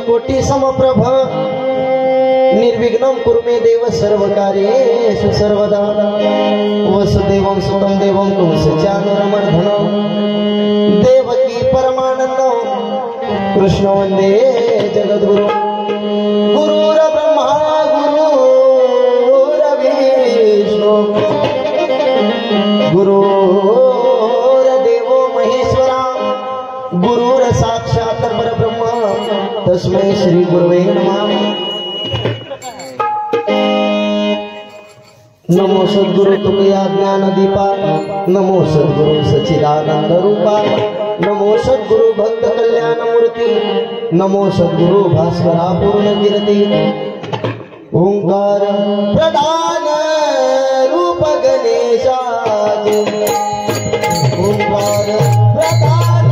सूर्यकोटि समप्रभ निर्विघ्नं कुरु मे देव सर्वकार्येषु सर्वदा वसुदेवं सुतं देवं कंसचानूरमर्दनं देवकी परमानन्दं कृष्ण वन्दे जगद्गुरु गुरुर्ब्रह्मा गुरुर्विष्णु गुरुर्देवो महेश्वरा गुरुर्साक्षात् परब्रह्म तस्मै श्री गुरुवे नमः। नमो सद्गुरु तुकया ज्ञान दीपा नमो सद्गुरु सच्चिदानंद रूपा नमो सद्गुरु भक्त कल्याण मूर्ति नमो सद्गुरु भास्करा पूर्ण कीर्ति ओंकार प्रधान रूप गणेशाचे ओंकार प्रधान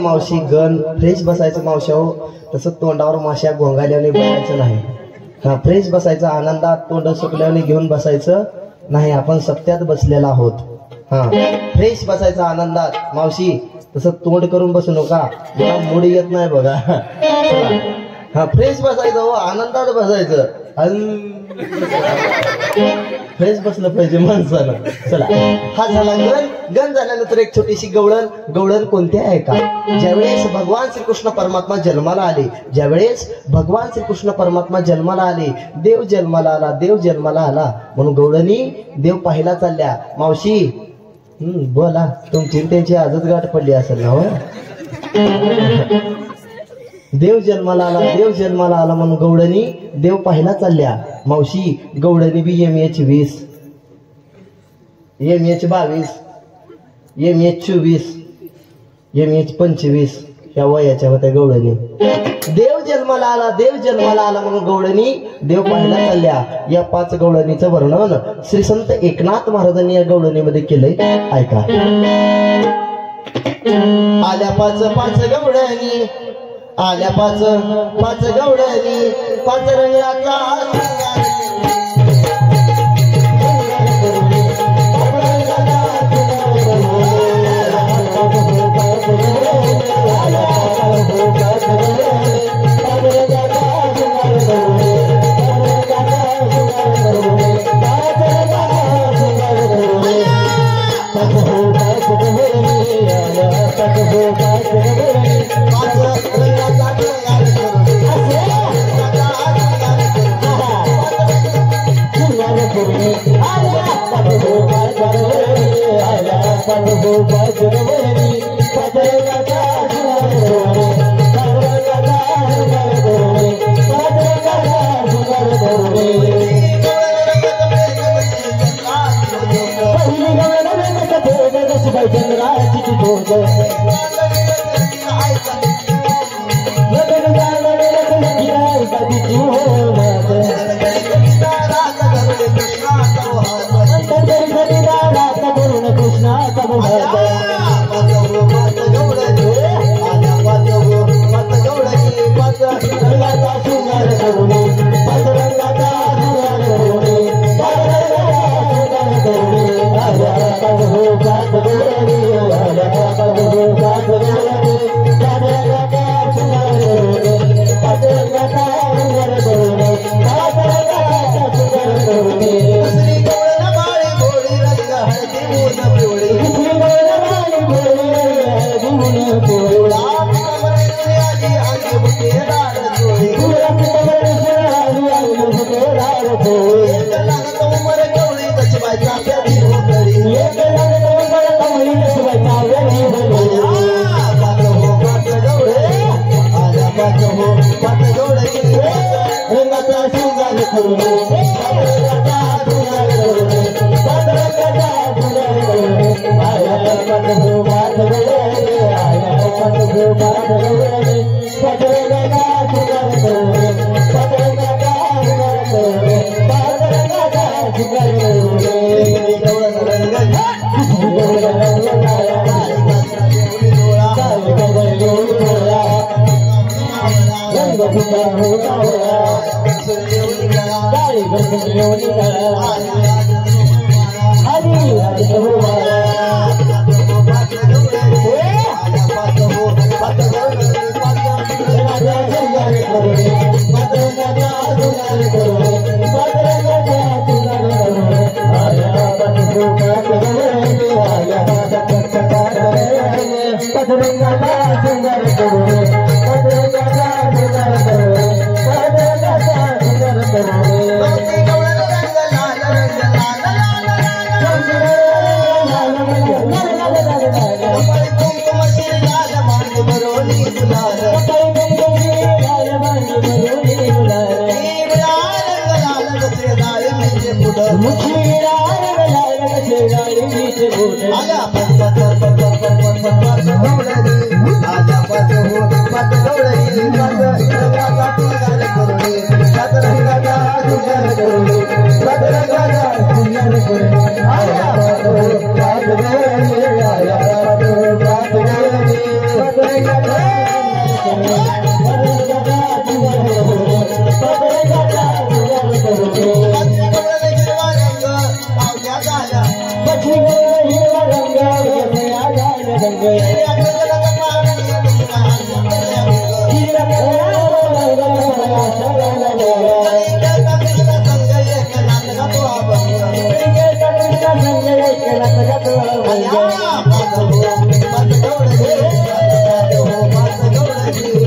मावशी गण फ्रेश बसायचं मावशा हो तसं तोंडावर माश्या गोंगाल्याने बसायचं नाही हा फ्रेश बसायचं आनंदात तोंड सुकल्याने घेऊन बसायचं नाही आपण सत्यात बसलेला आहोत हा फ्रेश बसायचं आनंदात मावशी तसं तोंड करून बसू नका मला मूड येत नाही बघा हा फ्रेश बसायचं हो आनंदात बसायचं फ्रेश बसलं पाहिजे माणसानं चला हा झाला गण गण झाल्यानंतर एक छोटीशी गवळण कोणती आहे का ज्यावेळेस भगवान श्रीकृष्ण परमात्मा जन्माला आले ज्यावेळेस भगवान श्रीकृष्ण परमात्मा जन्माला आले देव जन्माला आला म्हणून गवळणी देव पाहायला चालल्या मावशी बोला तुमची त्यांची आजच गाठ पडली असेल ना हो देव जन्माला आला म्हणून गवळणी देव पाहायला चालल्या मावशी गवळणी बी MH 20 MH 22 MH 24 MH 25 ह्या वयाच्या होत्या गवळणी. देव जन्माला आला म्हणून गवळणी देव पाहायला चालल्या. या 5 गवळणीचं वर्णन श्री संत एकनाथ महाराजांनी या गवळणीमध्ये केलंय. ऐका. आल्या 5 गवळणी, आल्या 5 गवळणी, 5 रंगाचा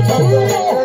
Thank you.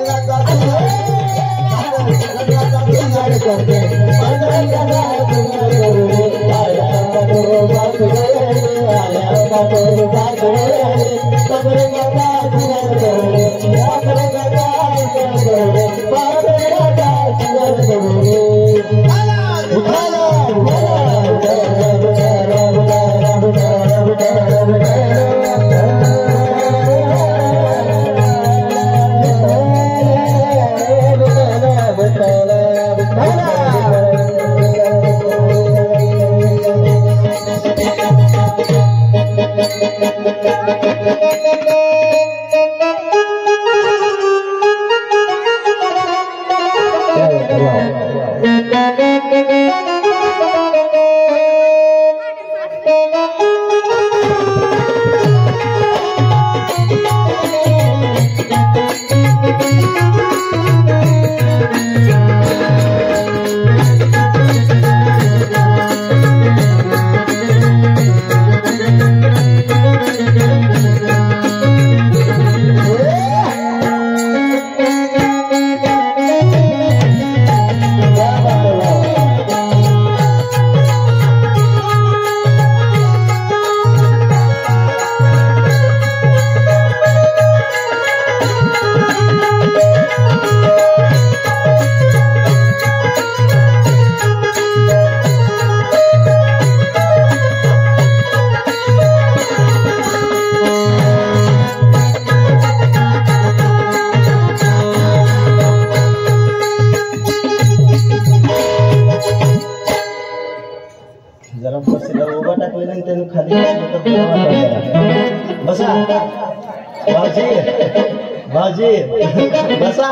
भाजी बसा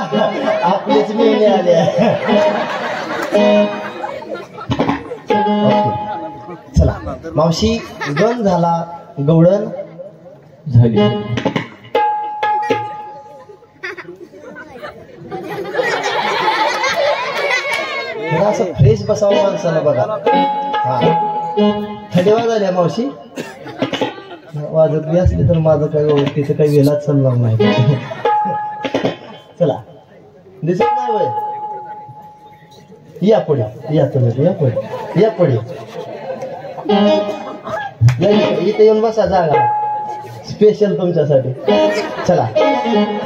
आपलीच मिळणी आली आहे. चला मावशी गण झाला गवळण झाली. असं फ्रेश बसावं माणसाला बघा. हा थंडी वाजायला मावशी वाजत बी असली तर माझं काही तिथं काही वेळाच चालणार नाही. चला दिसत नाही वय या पुढे या तुम्ही या पुढे या पुढे इथे येऊन बसा जागा स्पेशल तुमच्यासाठी. चला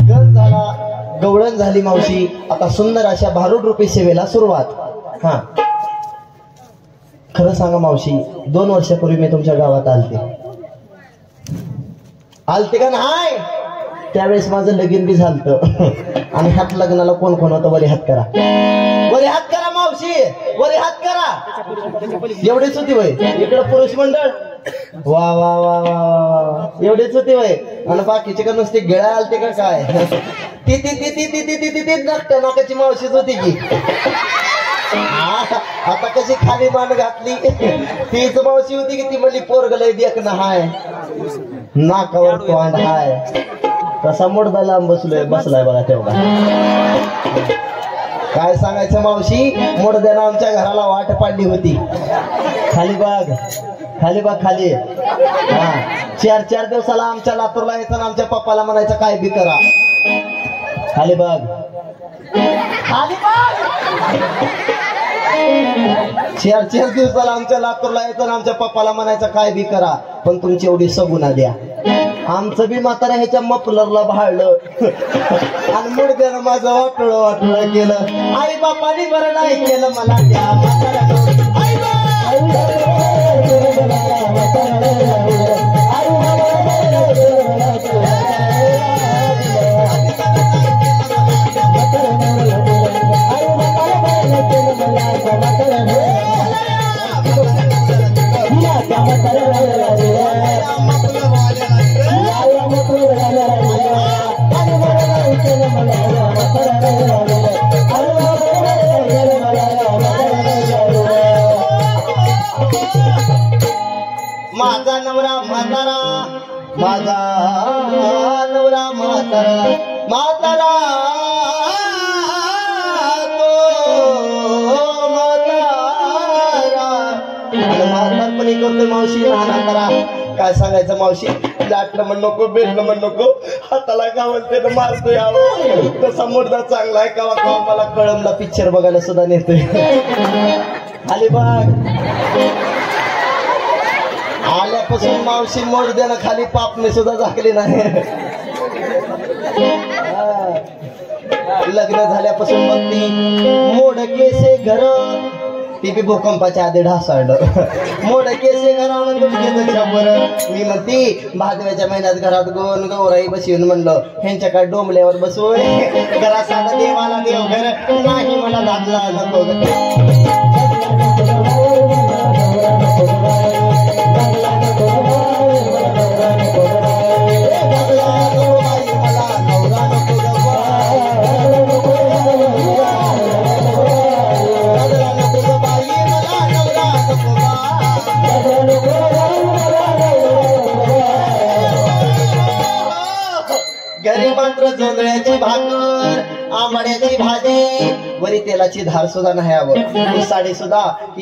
गण झाला गवळण झाली मावशी. आता सुंदर अशा भारूड रूपी सेवेला सुरुवात. हा खरं सांगा मावशी 2 वर्षापूर्वी मी तुमच्या गावात आलते का नाही? त्यावेळेस माझं लगीन बी झालतं. आणि ह्यात लग्नाला कोण कोण होतं? वरी हात करा वरी हात करा मावशी वरी हात करा. एवढीच होती वय इकडं पुरुष मंडळ. वा वा वा वा एवढीच होती वय. आणि बाकीचे का नुसते गिळा आलते का काय? ती ती ती ती ती ती ती ती ती नाकाची मावशीच होती की. आता कशी खाली मान घातली. तीच मावशी होती की ती म्हणली पोरग लय देखणं हाय नाकावर तोंड हाय. कसा मुडदा लांब बसलाय बघा तेवढा. काय सांगायचं मावशी मुडद्यानं आमच्या घराला वाट पाडली होती. खाली बाग खाली बाग खाली. हा 4 दिवसाला आमच्या लातूरला यायचं आणि आमच्या पप्पाला म्हणायचं काय बी करा. खाली बाग खाली बाग. 4 दिवसाला आमच्या लातूरला यायचं आणि आमच्या पप्पाला म्हणायचं काय बी करा पण तुमची एवढी सगुना द्या. आमचं बी म्हातारा ह्याच्या मफलरला भाळलं आणि मुडद्यानं माझं वाटोळं केलं. आई बापानी बरं नाही केलं मला द्या माझा नवरा म्हातारा माझा नवरा म्हातारा म्हातारा तो म्हातारा. म्हातारपणी करतोय मावशी लहान करा. काय सांगायचं मावशी लाटणं म्हण नको बेटणं म्हण नको हाताला गावल ते मारतोय. तसा मुर्दा चांगला आहे कावा कावा मला कळमला पिक्चर बघायला सुद्धा नेतोय. अलिबाग आल्यापासून मावशी मुर्द्यानं खाली पापणे सुद्धा झाकली नाही. लग्न झाल्यापासून मग ती मोडकेसे घर ती बी भूकंपाच्या आधी ढासळलं. मोडकेसे घर आणून मी म्हणती भादव्याच्या महिन्यात घरात गोन गौराई बसवून म्हणलं ह्यांच्या काय डोंबल्यावर बसवूय घरासाठी देवाला देव घर नाही मला दाखला नको. घरी मात्र जोंधळ्याची भाकर आंबाड्याची भाजी वरी तेलाची धार सुद्धा नाही हवं. ही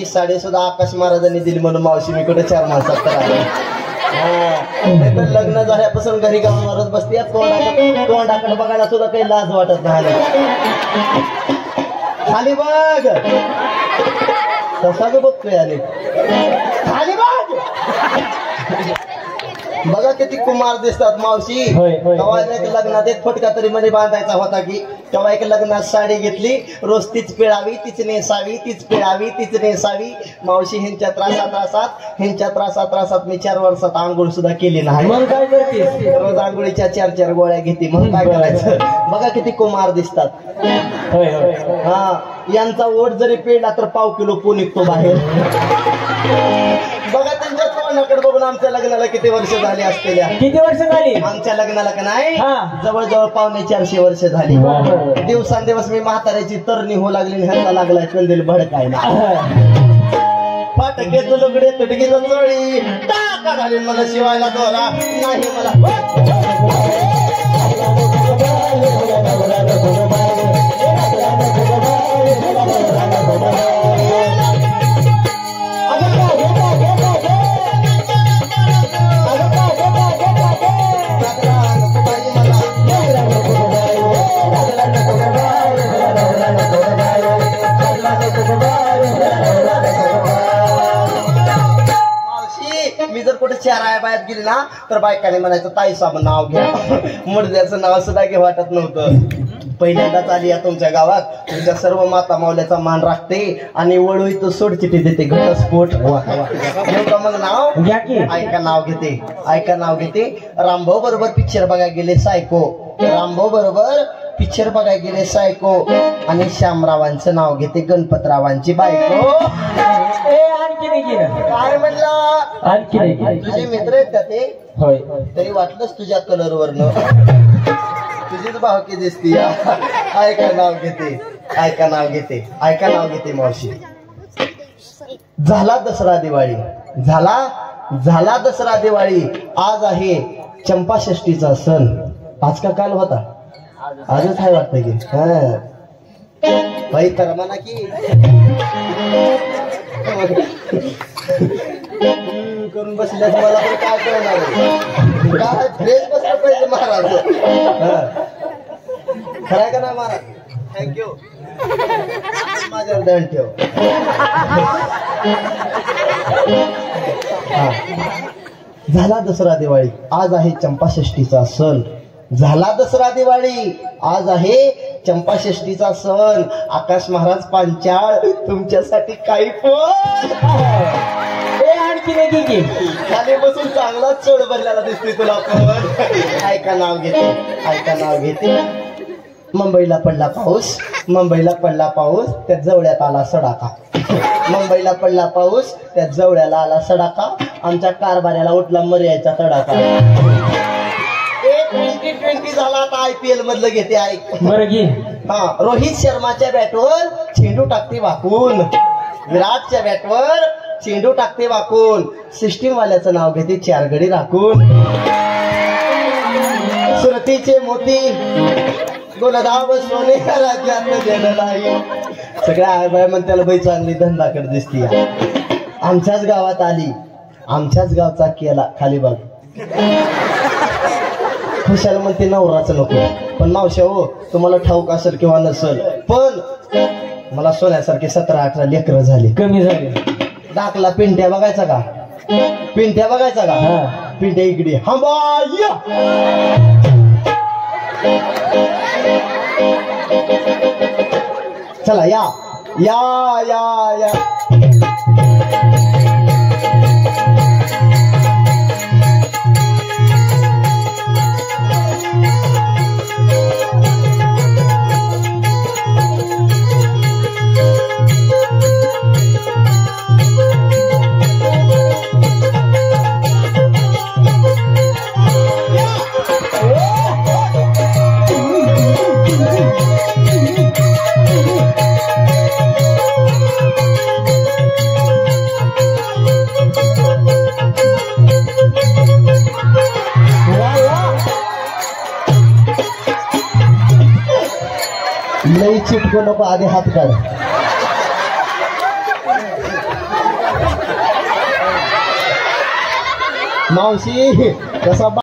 साडी सुद्धा आकाश महाराजांनी दिली म्हणून मावशी मी कुठे 4 माणसात तर लग्न झाल्यापासून घरी गावावरच बसते. तोंडाकडे बघायला सुद्धा काही लाज वाटत नाही. खाली बघ तसा बघतोय आणि खाली बघ बघा किती कुमार दिसतात मावशी. तेव्हा एक लग्नात एक फटका तरी मध्ये बांधायचा होता की तेव्हा एक लग्नात साडी घेतली रोज तीच पिळावी तीच नेसावी तीच पिळावी तीच नेसावी. मावशी ह्यांच्या त्रासात मी 4 वर्षात आंघोळ सुद्धा केली नाही. मग काय करते रोज आंघोळीच्या 4 गोळ्या घेते. मग काय करायचं बघा किती कुमार दिसतात. हा यांचा ओठ जरी पिळला तर 1/2 किलो पो निघतो बाहेर. बघा त्यांच्या तोंडाकडे बघून आमच्या लग्नाला किती वर्ष झाली असलेल्या? किती वर्ष झाली आमच्या लग्नाला का नाही हा. जवळजवळ 450 वर्ष झाली. दिवसांदिवस मी म्हाताऱ्याची तरणी होऊ लागली. ह्यांना लागलाय कंदील भडकायला. फाटके तुलकडे तुटकीचं चोळी टाका घालीन मला शिवायला दोरा नाही मला. मी जर कुठे चार बायात गेली ना तर बायकाने म्हणायचं ताई साहेब नाव घ्या. मुडद्याचं नाव सुद्धा घे वाटत नव्हतं. पहिल्यांदाच आली या तुमच्या गावात. तुमच्या सर्व माता मावल्याचा मान राखते आणि वळू इथं सोडचिठी देते घटस्फोट. मग नाव घ्या की. ऐका नाव घेते. ऐका नाव घेते. रामभाऊ बरोबर पिक्चर बघायला गेले सायको. रामभाऊ बरोबर पिक्चर बघायला गेले सायको. आणि श्यामरावांचं नाव घेते गणपतरावांची बायको. काय म्हणला आणखी तुझे मित्र आहेत का ते? होय. तरी वाटलंच तुझ्या कलर वरनं तुझीच भावकी दिसती. ऐका नाव घेते. ऐका नाव घेते. ऐका नाव घेते मावशी. झाला दसरा दिवाळी. झाला दसरा दिवाळी. आज आहे चंपाषष्ठीचा सण. आज का काल होता? आजच आहे वाटतं की. हा बाई तर म्हणा की करून बसल्यास मला पण काय कळणार काय फ्रेश बसलं पाहिजे महाराज. खराय का नाही महाराज? थँक्यू. माझ्यावर दण ठेव. झाला दसरा दिवाळी. आज आहे चंपाषष्ठीचा सण. झाला दसरा दिवाळी. आज आहे चंपाषष्ठीचा सण. आकाश महाराज पांचाळ तुमच्यासाठी काही पण आणखी खाली बसून चांगला चढ भरलेला दिसतोय तुला पण. ऐका नाव घेते. ऐका नाव घेते. मुंबईला पडला पाऊस. मुंबईला पडला पाऊस त्यात जवळ्यात आला सडाका. मुंबईला पडला पाऊस त्यात जवळ्याला आला सडाका. आमच्या कारभाऱ्याला उठला मर्याचा तडाका. 2020 झाला आता IPL मधलं घेते. ऐक बरं घे. हा रोहित शर्माच्या बॅटवर चेंडू टाकते वाकून. विराटच्या बॅटवर चेंडू टाकते वाकून. सिस्टीम वाल्याचं नाव घेते 4 गडी राखून. सुरतीचे मोती गोलधाव सोने राज्यात गेलं नाही. सगळ्या आय म्हण त्याला बाई चांगली धंदाकडे दिसती. आमच्याच गावात आली. आमच्याच गावचा केला खाली बघ. खुशाला म्हणते नवराचं नको. पण मावशा हो तुम्हाला ठाऊक असेल किंवा नसेल पण मला सोन्यासारखे 17-18 लेकरं झाली. कमी झाले. दाखला पिंट्या बघायचा का? पिंट्या बघायचा का? पिंट्या इकडे हंबाया. चला या या या या. लई चिटको नको आधी हात काढ. मावशी कसा